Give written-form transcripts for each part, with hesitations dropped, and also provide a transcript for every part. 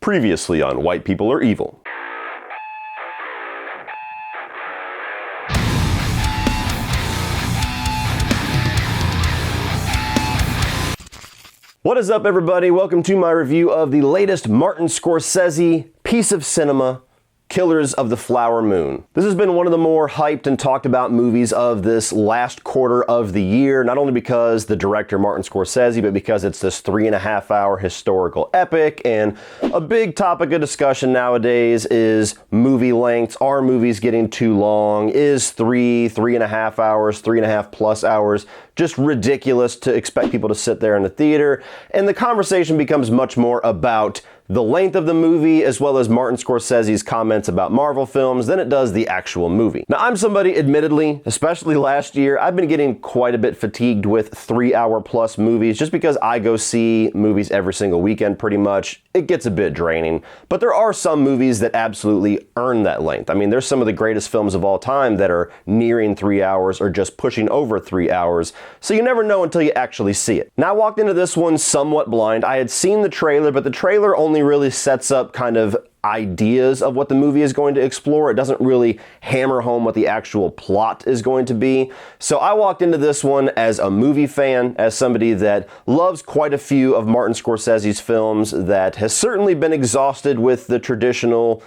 Previously on White People Are Evil. What is up, everybody? Welcome to my review of the latest Martin Scorsese piece of cinema, Killers of the Flower Moon. This has been one of the more hyped and talked about movies of this last quarter of the year, not only because the director Martin Scorsese, but because it's this 3.5-hour historical epic. And a big topic of discussion nowadays is movie lengths. Are movies getting too long? Is 3.5 hours, 3.5+ hours just ridiculous to expect people to sit there in the theater? And the conversation becomes much more about the length of the movie, as well as Martin Scorsese's comments about Marvel films, than it does the actual movie. Now, I'm somebody, admittedly, especially last year, I've been getting quite a bit fatigued with 3-hour+ movies, just because I go see movies every single weekend pretty much. It gets a bit draining, but there are some movies that absolutely earn that length. I mean, there's some of the greatest films of all time that are nearing 3 hours or just pushing over 3 hours, so you never know until you actually see it. Now, I walked into this one somewhat blind. I had seen the trailer, but the trailer only really sets up kind of ideas of what the movie is going to explore. It doesn't really hammer home what the actual plot is going to be. So I walked into this one as a movie fan, as somebody that loves quite a few of Martin Scorsese's films, that has certainly been exhausted with the traditional,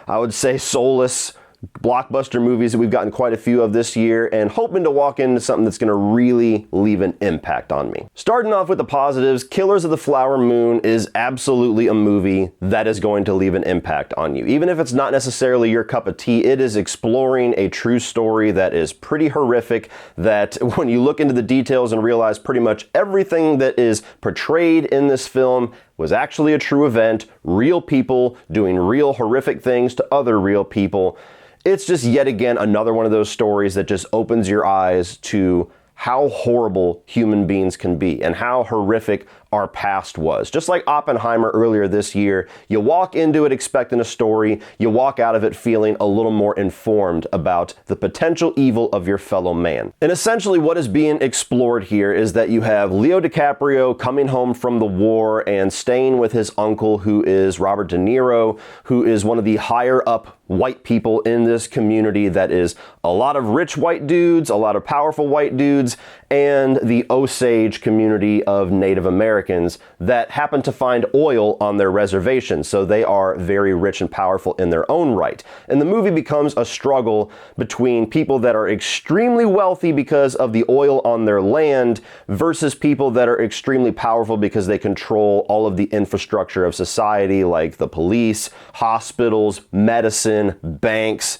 I would say, soulless blockbuster movies that we've gotten quite a few of this year, and hoping to walk into something that's going to really leave an impact on me. Starting off with the positives, Killers of the Flower Moon is absolutely a movie that is going to leave an impact on you. Even if it's not necessarily your cup of tea, it is exploring a true story that is pretty horrific, that when you look into the details and realize pretty much everything that is portrayed in this film was actually a true event, real people doing real horrific things to other real people. It's just yet again another one of those stories that just opens your eyes to how horrible human beings can be and how horrific our past was. Just like Oppenheimer earlier this year, you walk into it expecting a story, you walk out of it feeling a little more informed about the potential evil of your fellow man. And essentially what is being explored here is that you have Leo DiCaprio coming home from the war and staying with his uncle, who is Robert De Niro, who is one of the higher up white people in this community that is a lot of rich white dudes, a lot of powerful white dudes, and the Osage community of Native Americans that happen to find oil on their reservation, so they are very rich and powerful in their own right. And the movie becomes a struggle between people that are extremely wealthy because of the oil on their land versus people that are extremely powerful because they control all of the infrastructure of society, like the police, hospitals, medicine, banks,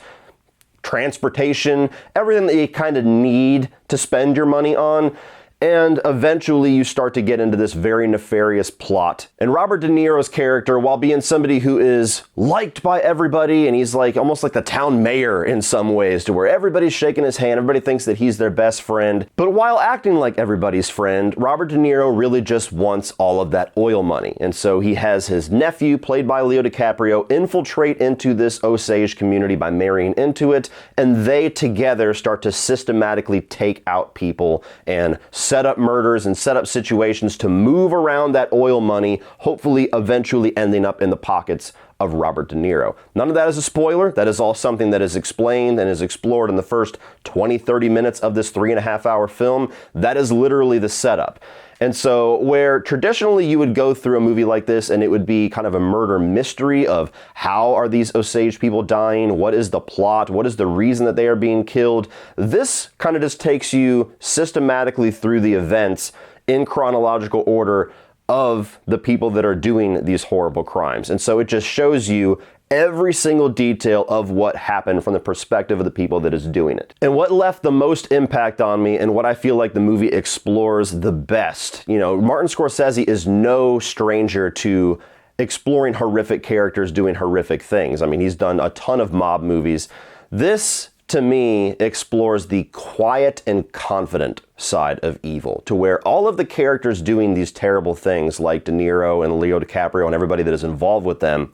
transportation, everything that you kind of need to spend your money on. And eventually you start to get into this very nefarious plot. And Robert De Niro's character, while being somebody who is liked by everybody, and he's like almost like the town mayor in some ways, to where everybody's shaking his hand, everybody thinks that he's their best friend. But while acting like everybody's friend, Robert De Niro really just wants all of that oil money. And so he has his nephew, played by Leo DiCaprio, infiltrate into this Osage community by marrying into it, and they together start to systematically take out people and set up murders and set up situations to move around that oil money, hopefully eventually ending up in the pockets of Robert De Niro. None of that is a spoiler. That is all something that is explained and is explored in the first 20-30 minutes of this 3.5-hour film. That is literally the setup. And so where traditionally you would go through a movie like this and it would be kind of a murder mystery of how are these Osage people dying, what is the plot, what is the reason that they are being killed, this kind of just takes you systematically through the events in chronological order of the people that are doing these horrible crimes. And so it just shows you every single detail of what happened from the perspective of the people that is doing it. And what left the most impact on me, and what I feel like the movie explores the best, you know, Martin Scorsese is no stranger to exploring horrific characters doing horrific things. I mean, he's done a ton of mob movies. This, to me, explores the quiet and confident side of evil, to where all of the characters doing these terrible things, like De Niro and Leo DiCaprio and everybody that is involved with them,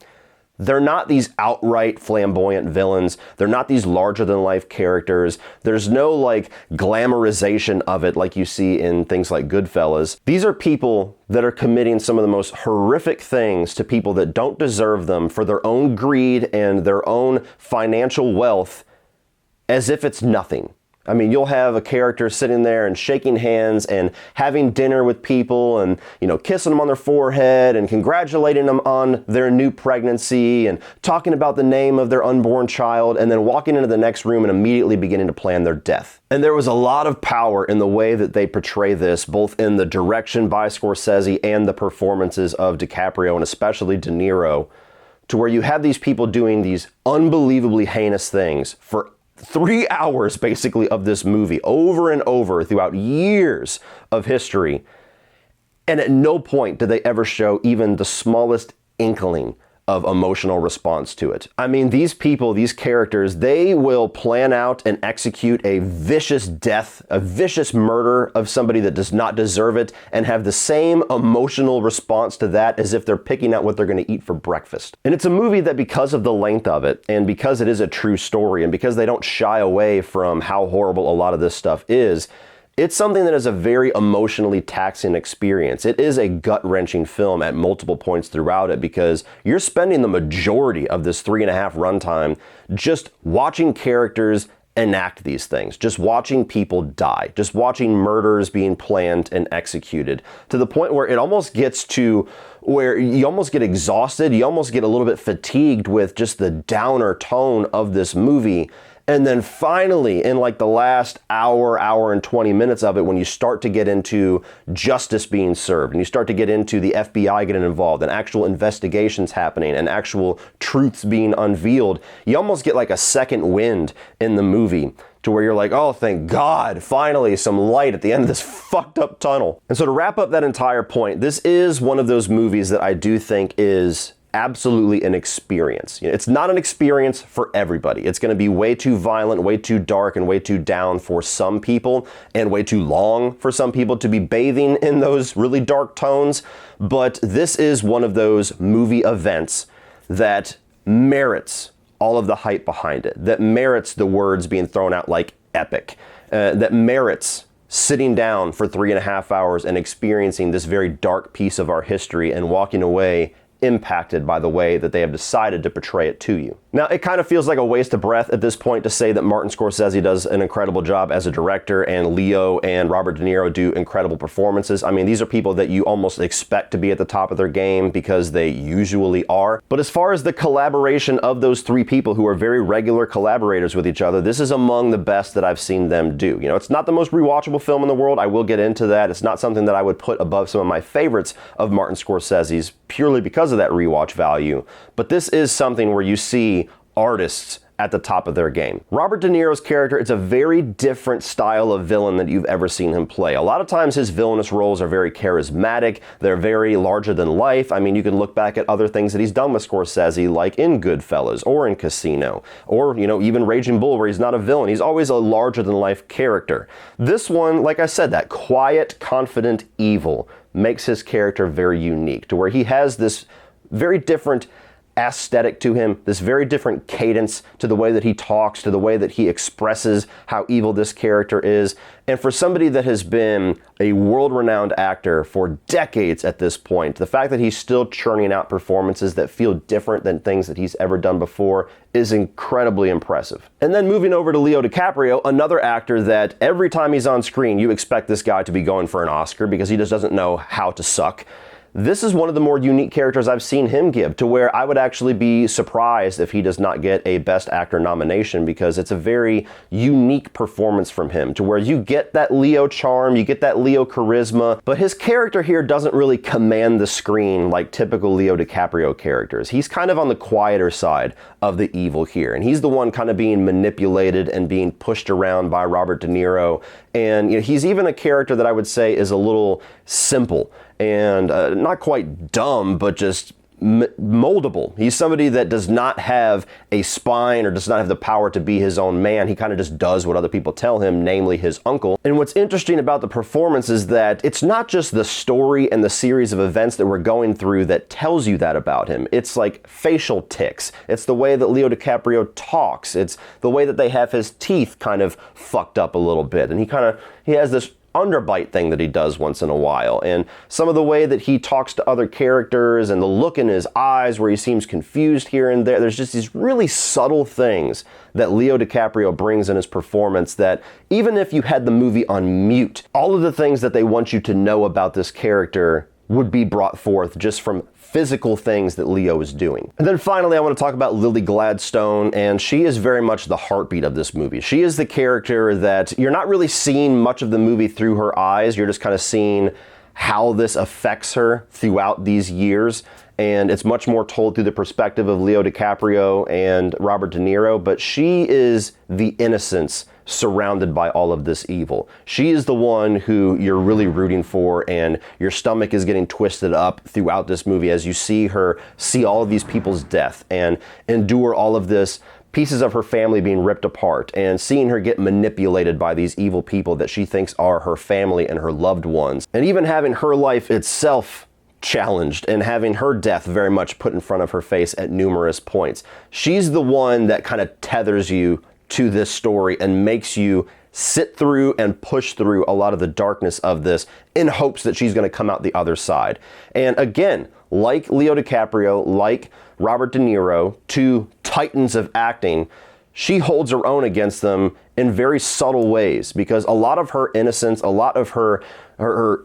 They're not these outright flamboyant villains. They're not these larger-than-life characters. There's no, like, glamorization of it like you see in things like Goodfellas. These are people that are committing some of the most horrific things to people that don't deserve them for their own greed and their own financial wealth, as if it's nothing. I mean, you'll have a character sitting there and shaking hands and having dinner with people and, kissing them on their forehead and congratulating them on their new pregnancy and talking about the name of their unborn child, and then walking into the next room and immediately beginning to plan their death. And there was a lot of power in the way that they portray this, both in the direction by Scorsese and the performances of DiCaprio and especially De Niro, to where you have these people doing these unbelievably heinous things for 3 hours basically of this movie over and over throughout years of history. And at no point did they ever show even the smallest inkling of emotional response to it. I mean, these people, these characters, they will plan out and execute a vicious death, a vicious murder of somebody that does not deserve it, and have the same emotional response to that as if they're picking out what they're going to eat for breakfast. And it's a movie that, because of the length of it, and because it is a true story, and because they don't shy away from how horrible a lot of this stuff is, it's something that is a very emotionally taxing experience. It is a gut-wrenching film at multiple points throughout it, because you're spending the majority of this 3.5 runtime just watching characters enact these things, just watching people die, just watching murders being planned and executed, to the point where it almost gets to where you almost get exhausted, you almost get a little bit fatigued with just the downer tone of this movie. And then finally, in like the last hour and 20 minutes of it, when you start to get into justice being served, and you start to get into the FBI getting involved, and actual investigations happening, and actual truths being unveiled, you almost get like a second wind in the movie, to where you're like, oh, thank God, finally some light at the end of this fucked up tunnel. And so to wrap up that entire point, this is one of those movies that I do think is absolutely an experience. It's not an experience for everybody. It's going to be way too violent, way too dark, and way too down for some people, and way too long for some people to be bathing in those really dark tones. But this is one of those movie events that merits all of the hype behind it, that merits the words being thrown out like epic, that merits sitting down for 3.5 hours and experiencing this very dark piece of our history and walking away impacted by the way that they have decided to portray it to you. Now, it kind of feels like a waste of breath at this point to say that Martin Scorsese does an incredible job as a director and Leo and Robert De Niro do incredible performances. I mean, these are people that you almost expect to be at the top of their game because they usually are. But as far as the collaboration of those three people who are very regular collaborators with each other, this is among the best that I've seen them do. It's not the most rewatchable film in the world. I will get into that. It's not something that I would put above some of my favorites of Martin Scorsese's purely because of that rewatch value. But this is something where you see artists at the top of their game. Robert De Niro's character, it's a very different style of villain that you've ever seen him play. A lot of times his villainous roles are very charismatic, they're very larger than life. I mean, you can look back at other things that he's done with Scorsese, like in Goodfellas, or in Casino, or, even Raging Bull, where he's not a villain. He's always a larger than life character. This one, like I said, that quiet, confident evil makes his character very unique, to where he has this very different aesthetic to him, this very different cadence to the way that he talks, to the way that he expresses how evil this character is. And for somebody that has been a world-renowned actor for decades at this point, the fact that he's still churning out performances that feel different than things that he's ever done before is incredibly impressive. And then moving over to Leo DiCaprio, another actor that every time he's on screen, you expect this guy to be going for an Oscar because he just doesn't know how to suck. This is one of the more unique characters I've seen him give, to where I would actually be surprised if he does not get a Best Actor nomination, because it's a very unique performance from him, to where you get that Leo charm, you get that Leo charisma, but his character here doesn't really command the screen like typical Leo DiCaprio characters. He's kind of on the quieter side of the evil here, and he's the one kind of being manipulated and being pushed around by Robert De Niro, and he's even a character that I would say is a little simple and not quite dumb, but just moldable. He's somebody that does not have a spine or does not have the power to be his own man. He kind of just does what other people tell him, namely his uncle. And what's interesting about the performance is that it's not just the story and the series of events that we're going through that tells you that about him. It's like facial tics. It's the way that Leo DiCaprio talks. It's the way that they have his teeth kind of fucked up a little bit. And he has this underbite thing that he does once in a while, and some of the way that he talks to other characters and the look in his eyes where he seems confused here and there. There's just these really subtle things that Leo DiCaprio brings in his performance that even if you had the movie on mute, all of the things that they want you to know about this character would be brought forth just from physical things that Leo is doing. And then finally, I want to talk about Lily Gladstone, and she is very much the heartbeat of this movie. She is the character that you're not really seeing much of the movie through her eyes. You're just kind of seeing how this affects her throughout these years. And it's much more told through the perspective of Leo DiCaprio and Robert De Niro, but she is the innocence surrounded by all of this evil. She is the one who you're really rooting for, and your stomach is getting twisted up throughout this movie as you see her see all of these people's death and endure all of this, pieces of her family being ripped apart, and seeing her get manipulated by these evil people that she thinks are her family and her loved ones, and even having her life itself challenged and having her death very much put in front of her face at numerous points. She's the one that kind of tethers you to this story and makes you sit through and push through a lot of the darkness of this in hopes that she's going to come out the other side. And again, like Leo DiCaprio, like Robert De Niro, two titans of acting, she holds her own against them in very subtle ways, because a lot of her innocence, a lot of her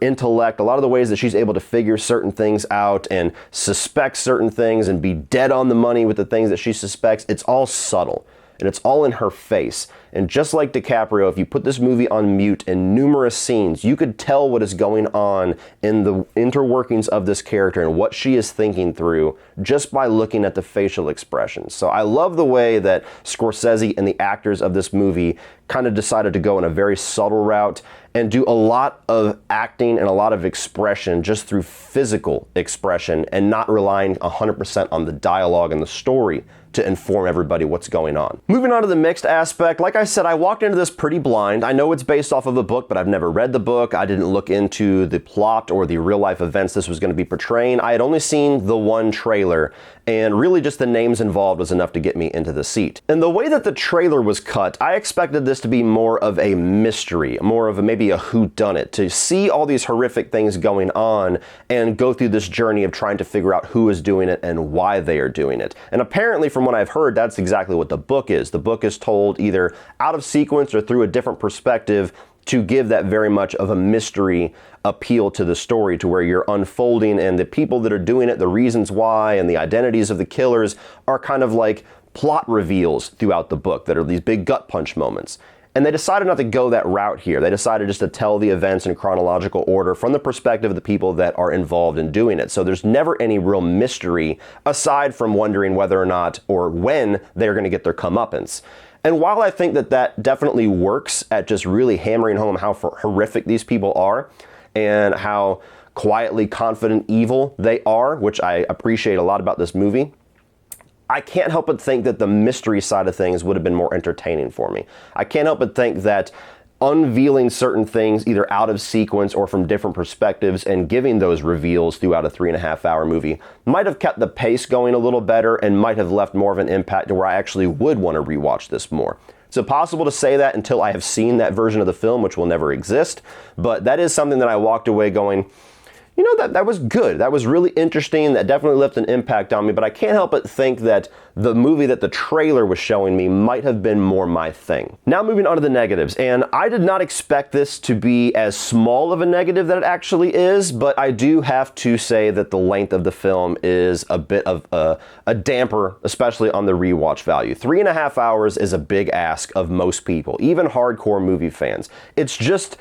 intellect, a lot of the ways that she's able to figure certain things out and suspect certain things and be dead on the money with the things that she suspects, it's all subtle. And it's all in her face. And just like DiCaprio, if you put this movie on mute in numerous scenes, you could tell what is going on in the interworkings of this character and what she is thinking through just by looking at the facial expressions. So I love the way that Scorsese and the actors of this movie kind of decided to go in a very subtle route and do a lot of acting and a lot of expression just through physical expression and not relying 100% on the dialogue and the story to inform everybody what's going on. Moving on to the mixed aspect, like I said, I walked into this pretty blind. I know it's based off of a book, but I've never read the book. I didn't look into the plot or the real life events this was going to be portraying. I had only seen the one trailer, and really just the names involved was enough to get me into the seat. And the way that the trailer was cut, I expected this to be more of a mystery, more of maybe a whodunit, to see all these horrific things going on and go through this journey of trying to figure out who is doing it and why they are doing it. And apparently, from what I've heard, that's exactly what the book is. The book is told either out of sequence or through a different perspective to give that very much of a mystery appeal to the story, to where you're unfolding and the people that are doing it, the reasons why, and the identities of the killers are kind of like plot reveals throughout the book that are these big gut punch moments. And they decided not to go that route here. They decided just to tell the events in chronological order from the perspective of the people that are involved in doing it. So there's never any real mystery aside from wondering whether or not or when they're going to get their comeuppance. And while I think that that definitely works at just really hammering home how horrific these people are and how quietly confident evil they are, which I appreciate a lot about this movie, I can't help but think that the mystery side of things would have been more entertaining for me. I can't help but think that unveiling certain things either out of sequence or from different perspectives and giving those reveals throughout a 3.5-hour movie might have kept the pace going a little better and might have left more of an impact to where I actually would want to rewatch this more. It's impossible to say that until I have seen that version of the film, which will never exist, but that is something that I walked away going, you know, that was good. That was really interesting. That definitely left an impact on me, but I can't help but think that the movie that the trailer was showing me might have been more my thing. Now moving on to the negatives, and I did not expect this to be as small of a negative that it actually is, but I do have to say that the length of the film is a bit of a damper, especially on the rewatch value. 3.5 hours is a big ask of most people, even hardcore movie fans. It's just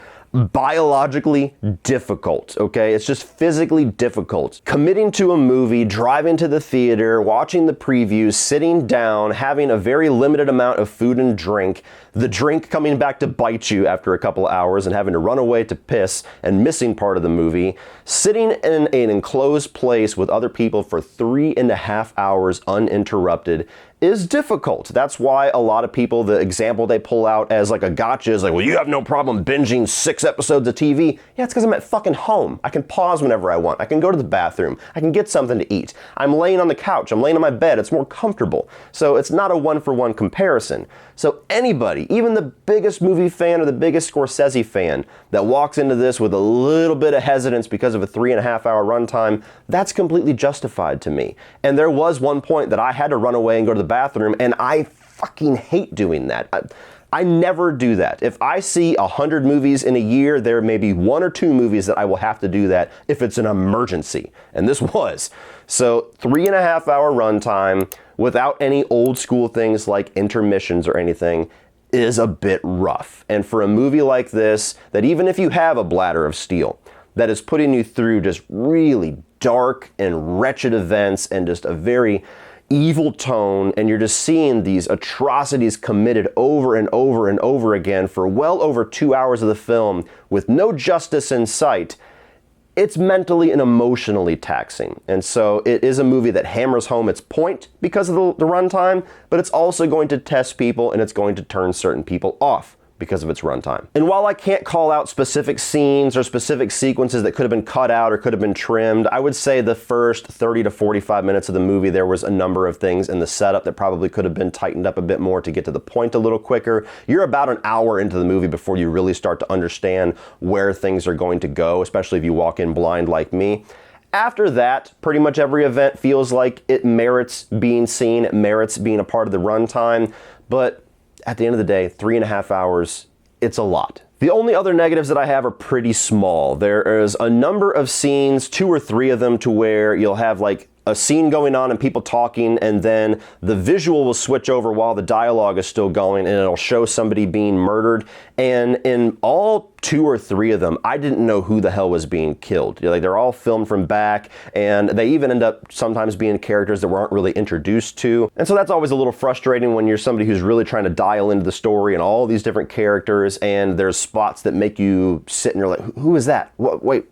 biologically difficult, okay? It's just physically difficult. Committing to a movie, driving to the theater, watching the previews, sitting down, having a very limited amount of food and drink, the drink coming back to bite you after a couple of hours and having to run away to piss and missing part of the movie, sitting in an enclosed place with other people for 3.5 hours uninterrupted is difficult. That's why a lot of people, the example they pull out as like a gotcha is like, well, you have no problem binging 6 episodes of TV. Yeah, it's because I'm at fucking home. I can pause whenever I want. I can go to the bathroom. I can get something to eat. I'm laying on the couch. I'm laying on my bed. It's more comfortable. So it's not a one-for-one comparison. So anybody, even the biggest movie fan or the biggest Scorsese fan that walks into this with a little bit of hesitance because of a 3.5 hour runtime, that's completely justified to me. And there was one point that I had to run away and go to the bathroom, and I fucking hate doing that. I never do that. If I see 100 movies in a year, there may be 1 or 2 movies that I will have to do that if it's an emergency. And this was. So 3.5 hour runtime without any old school things like intermissions or anything is a bit rough. And for a movie like this, that even if you have a bladder of steel, that is putting you through just really dark and wretched events and just a very evil tone, and you're just seeing these atrocities committed over and over and over again for well over 2 hours of the film with no justice in sight, it's mentally and emotionally taxing. And so it is a movie that hammers home its point because of the runtime, but it's also going to test people and it's going to turn certain people off because of its runtime. And while I can't call out specific scenes or specific sequences that could have been cut out or could have been trimmed, I would say the first 30 to 45 minutes of the movie, there was a number of things in the setup that probably could have been tightened up a bit more to get to the point a little quicker. You're about an hour into the movie before you really start to understand where things are going to go, especially if you walk in blind like me. After that, pretty much every event feels like it merits being seen, it merits being a part of the runtime, but at the end of the day, 3.5 hours, it's a lot. The only other negatives that I have are pretty small. There is a number of scenes, 2 or 3 of them, to where you'll have like a scene going on and people talking, and then the visual will switch over while the dialogue is still going, and it'll show somebody being murdered. And in all 2 or 3 of them, I didn't know who the hell was being killed. Like, they're all filmed from back, and they even end up sometimes being characters that we aren't really introduced to. And so that's always a little frustrating when you're somebody who's really trying to dial into the story and all these different characters, and there's spots that make you sit and you're like, who is that? Wait,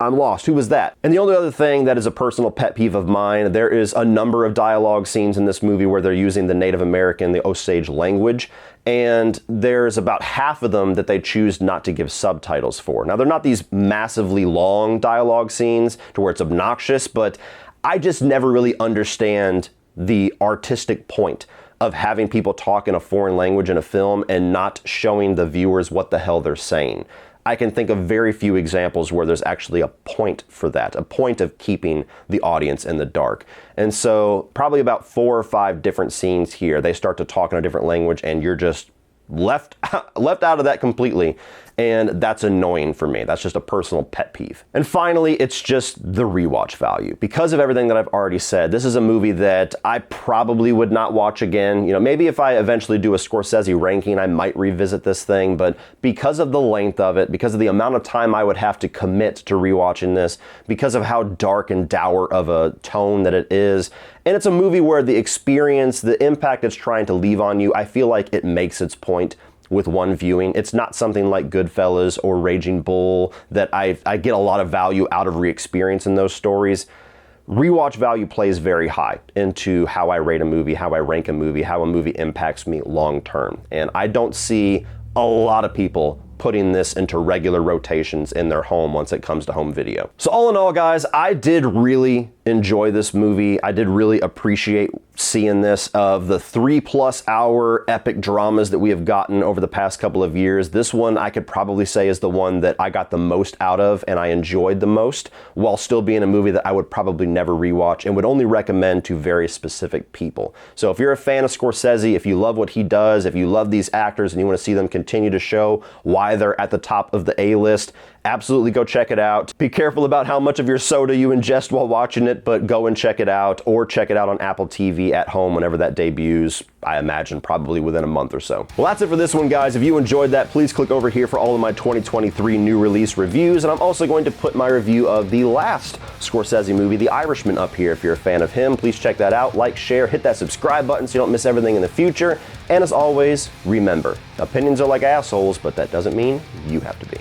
I'm lost. Who was that? And the only other thing that is a personal pet peeve of mine, there is a number of dialogue scenes in this movie where they're using the Native American, the Osage language, and there's about half of them that they choose not to give subtitles for. Now, they're not these massively long dialogue scenes to where it's obnoxious, but I just never really understand the artistic point of having people talk in a foreign language in a film and not showing the viewers what the hell they're saying. I can think of very few examples where there's actually a point for that, a point of keeping the audience in the dark. And so probably about 4 or 5 different scenes here, they start to talk in a different language and you're just left out of that completely. And that's annoying for me. That's just a personal pet peeve. And finally, it's just the rewatch value. Because of everything that I've already said, this is a movie that I probably would not watch again. You know, maybe if I eventually do a Scorsese ranking, I might revisit this thing, but because of the length of it, because of the amount of time I would have to commit to rewatching this, because of how dark and dour of a tone that it is, and it's a movie where the experience, the impact it's trying to leave on you, I feel like it makes its point with one viewing. It's not something like Goodfellas or Raging Bull that I get a lot of value out of re-experiencing those stories. Rewatch value plays very high into how I rate a movie, how I rank a movie, how a movie impacts me long term. And I don't see a lot of people putting this into regular rotations in their home once it comes to home video. So all in all, guys, I did really enjoy this movie. I did really appreciate seeing this. Of the 3+ hour epic dramas that we have gotten over the past couple of years, this one I could probably say is the one that I got the most out of and I enjoyed the most, while still being a movie that I would probably never rewatch and would only recommend to very specific people. So if you're a fan of Scorsese, if you love what he does, if you love these actors and you want to see them continue to show why they're at the top of the A-list, absolutely go check it out. Be careful about how much of your soda you ingest while watching it, but go and check it out, or check it out on Apple TV at home whenever that debuts. I imagine probably within a month or so. Well, that's it for this one, guys. If you enjoyed that, please click over here for all of my 2023 new release reviews, and I'm also going to put my review of the last Scorsese movie, The Irishman, up here. If you're a fan of him, please check that out. Like, share, hit that subscribe button so you don't miss everything in the future. And as always, remember, opinions are like assholes, but that doesn't mean you have to be.